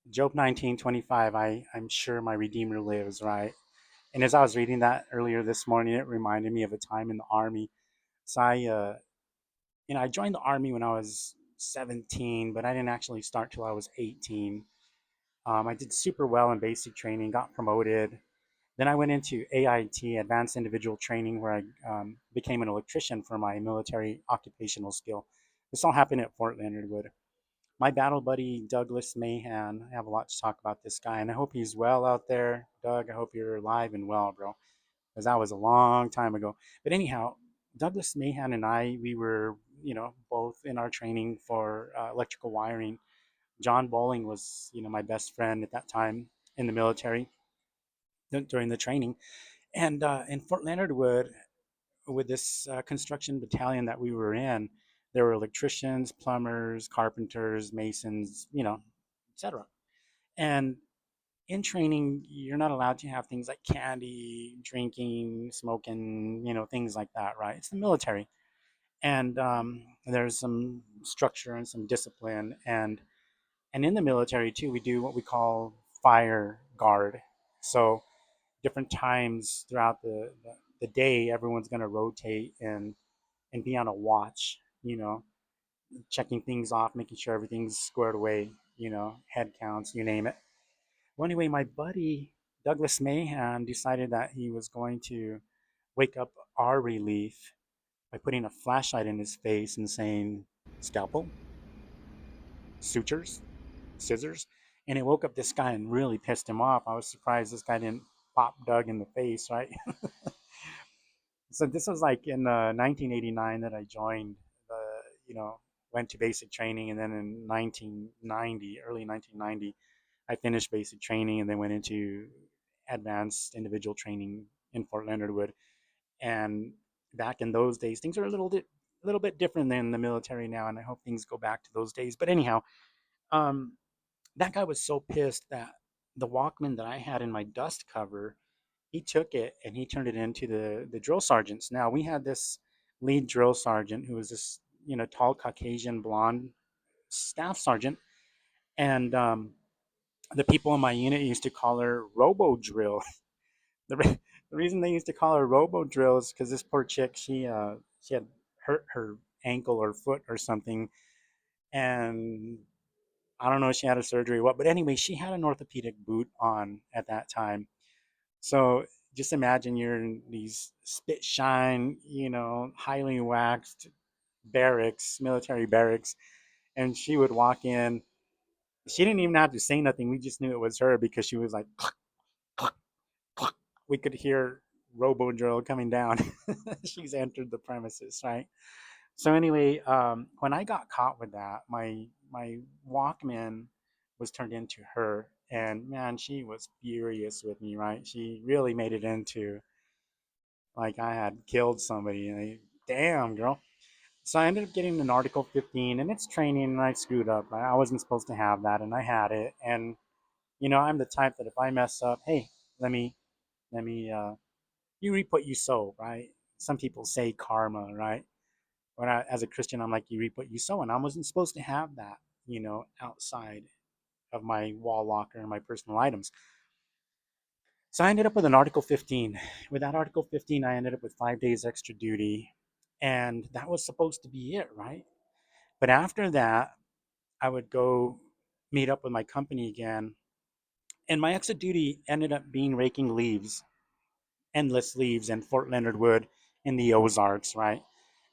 Job 19:25, I'm sure my Redeemer lives, right? And as I was reading that earlier this morning, it reminded me of a time in the Army. So I joined the Army when I was 17, but I didn't actually start till I was 18. I did super well in basic training, got promoted. Then I went into AIT, Advanced Individual Training, where I became an electrician for my military occupational skill. This all happened at Fort Leonard Wood. My battle buddy, Douglas Mahan, I have a lot to talk about this guy, and I hope he's well out there. Doug, I hope you're alive and well, bro, because that was a long time ago. But anyhow, Douglas Mahan and I, we were, both in our training for electrical wiring. John Bowling was, my best friend at that time in the military during the training. And in Fort Leonard Wood, with this construction battalion that we were in, there were electricians, plumbers, carpenters, masons, etc. And in training, you're not allowed to have things like candy, drinking, smoking, things like that, right? It's the military. And there's some structure and some discipline. And in the military, too, we do what we call fire guard. So different times throughout the day, everyone's going to rotate and be on a watch, checking things off, making sure everything's squared away, head counts, you name it. Well, anyway, my buddy Douglas Mahan decided that he was going to wake up our relief by putting a flashlight in his face and saying, "Scalpel, sutures, scissors." And it woke up this guy and really pissed him off. I was surprised this guy didn't pop Doug in the face, right? So this was like in 1989 that I joined the, went to basic training. And then in 1990, early 1990, I finished basic training and then went into advanced individual training in Fort Leonard Wood. And back in those days, things are a little bit different than the military now, and I hope things go back to those days. But anyhow, um, that guy was so pissed that the Walkman that I had in my dust cover, he took it and he turned it into the drill sergeants. Now we had this lead drill sergeant who was this tall Caucasian blonde staff sergeant, and the people in my unit used to call her Robo Drill. The reason they used to call her Robo Drill is because this poor chick, she had hurt her ankle or foot or something, and I don't know if she had a surgery or what, but anyway, she had an orthopedic boot on at that time. So just imagine you're in these spit shine, highly waxed barracks, military barracks, and she would walk in. She didn't even have to say nothing. We just knew it was her because she was like, we could hear Robo Drill coming down. She's entered the premises, right? So anyway, when I got caught with that, my Walkman was turned into her, and man, she was furious with me, right? She really made it into like I had killed somebody. Like, damn, girl. So I ended up getting an Article 15, and it's training, and I screwed up. I wasn't supposed to have that, and I had it. And I'm the type that if I mess up, hey, let me you reap what you sow, right? Some people say karma, right? As a Christian, I'm like, you reap what you sow, and I wasn't supposed to have that, outside of my wall locker and my personal items. So I ended up with an Article 15. With that Article 15, I ended up with 5 days extra duty, and that was supposed to be it, right? But after that, I would go meet up with my company again, and my extra duty ended up being raking leaves, endless leaves in Fort Leonard Wood in the Ozarks, right?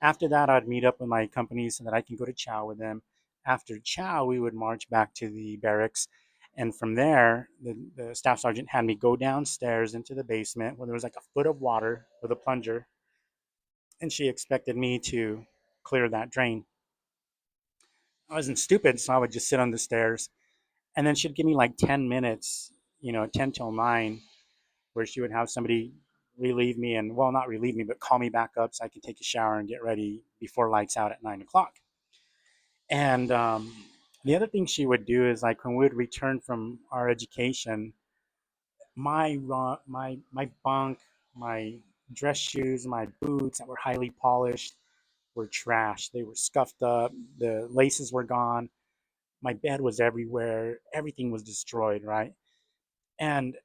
After that, I'd meet up with my company so that I can go to chow with them. After chow, we would march back to the barracks. And from there, the staff sergeant had me go downstairs into the basement where there was like a foot of water with a plunger. And she expected me to clear that drain. I wasn't stupid, so I would just sit on the stairs. And then she'd give me like 10 minutes, 10 till 9, where she would have somebody relieve me and, well, not relieve me, but call me back up so I could take a shower and get ready before lights out at 9 o'clock. And the other thing she would do is like when we would return from our education, my bunk, my dress shoes, my boots that were highly polished were trash. They were scuffed up. The laces were gone. My bed was everywhere. Everything was destroyed, right? And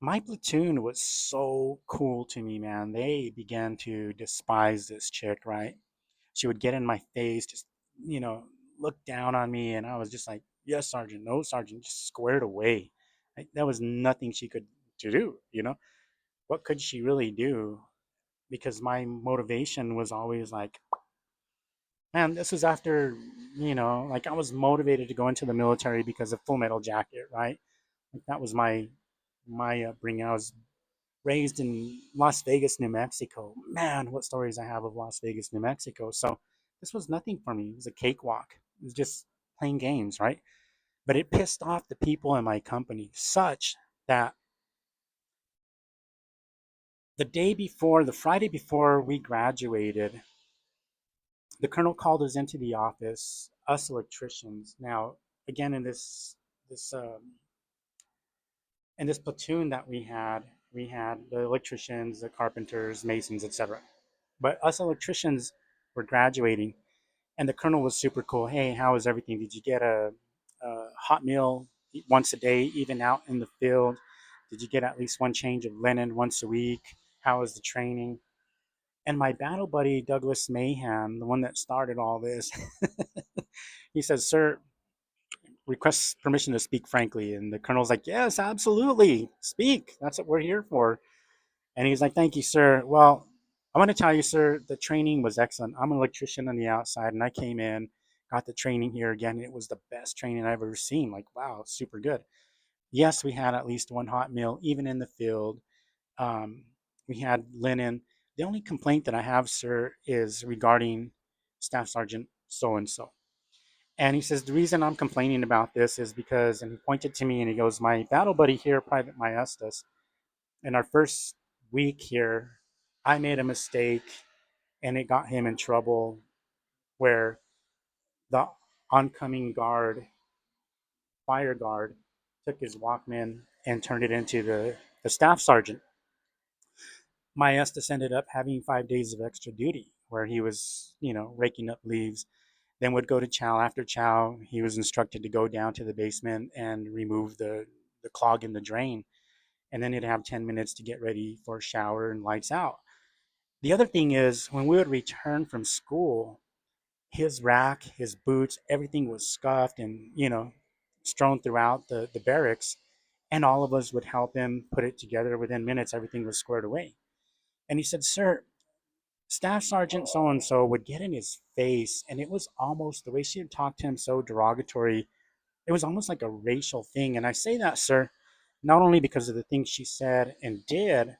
my platoon was so cool to me, man. They began to despise this chick, right? She would get in my face, just, you know, look down on me. And I was just like, yes, Sergeant, no, Sergeant, just squared away. Like, there was nothing she could to do, you know? What could she really do? Because my motivation was always like, man, this is after, like I was motivated to go into the military because of Full Metal Jacket, right? Like that was my upbringing. I was raised in Las Vegas, New Mexico. Man, what stories I have of Las Vegas, New Mexico. So this was nothing for me. It was a cakewalk. It was just playing games, right? But it pissed off the people in my company such that the Friday before we graduated, the colonel called us into the office, us electricians. Now, again, this in this platoon that we had the electricians, the carpenters, masons, etc. But us electricians were graduating, and the colonel was super cool. Hey, how is everything? Did you get a hot meal once a day, even out in the field? Did you get at least one change of linen once a week? How was the training? And my battle buddy, Douglas Mahan, the one that started all this, he says, Sir, requests permission to speak frankly. And the colonel's like, Yes, absolutely. Speak. That's what we're here for. And he's like, Thank you, sir. Well, I want to tell you, sir, the training was excellent. I'm an electrician on the outside, and I came in, got the training here again. And it was the best training I've ever seen. Like, wow, super good. Yes, we had at least one hot meal, even in the field. Um, we had linen. The only complaint that I have, sir, is regarding Staff Sergeant so and so. And he says, the reason I'm complaining about this is because, and he pointed to me and he goes, my battle buddy here, Private Maestas, in our first week here, I made a mistake and it got him in trouble where the oncoming guard, fire guard, took his Walkman and turned it into the staff sergeant. Maestas ended up having 5 days of extra duty where he was, raking up leaves, then would go to chow. After chow, he was instructed to go down to the basement and remove the clog in the drain. And then he'd have 10 minutes to get ready for a shower and lights out. The other thing is, when we would return from school, his rack, his boots, everything was scuffed and, strewn throughout the barracks. And all of us would help him put it together. Within minutes, everything was squared away. And he said, Sir, Staff Sergeant so and so would get in his face, and it was almost the way she had talked to him so derogatory. It was almost like a racial thing. And I say that, sir, not only because of the things she said and did,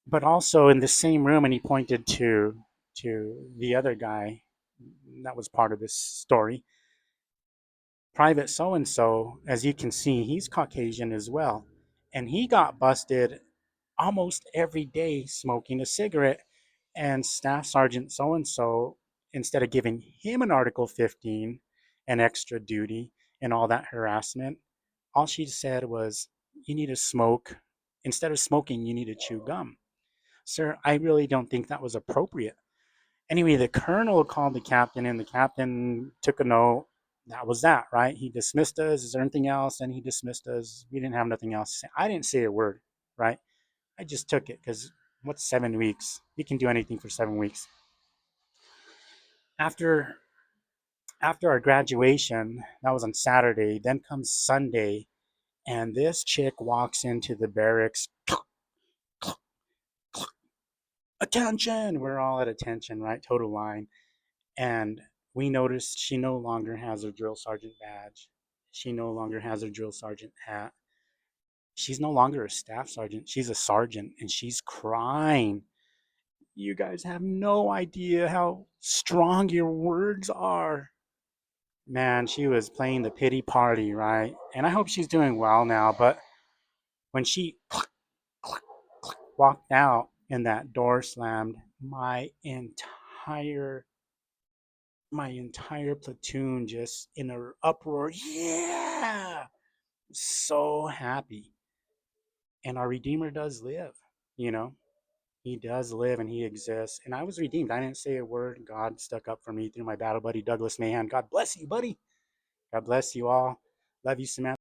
but also in the same room. And he pointed to the other guy that was part of this story. Private so and so, as you can see, he's Caucasian as well. And he got busted almost every day smoking a cigarette. And Staff Sergeant so and so, instead of giving him an Article 15 and extra duty and all that harassment, all she said was, You need to smoke. Instead of smoking, you need to chew gum. Sir, I really don't think that was appropriate. Anyway, the colonel called the captain, and the captain took a note. That was that, right? He dismissed us. Is there anything else? And he dismissed us. We didn't have nothing else to say. I didn't say a word, right? I just took it because what's 7 weeks? You can do anything for 7 weeks. After after our graduation, that was on Saturday. Then comes Sunday, and this chick walks into the barracks. Attention! We're all at attention, right? Total line. And we noticed she no longer has her drill sergeant badge. She no longer has her drill sergeant hat. She's no longer a staff sergeant. She's a sergeant, and she's crying. You guys have no idea how strong your words are. Man, she was playing the pity party, right? And I hope she's doing well now. But when she walked out and that door slammed, my entire platoon just in an uproar. Yeah, so happy. And our Redeemer does live, you know. He does live and he exists. And I was redeemed. I didn't say a word. God stuck up for me through my battle buddy, Douglas Mahan. God bless you, buddy. God bless you all. Love you, Samantha.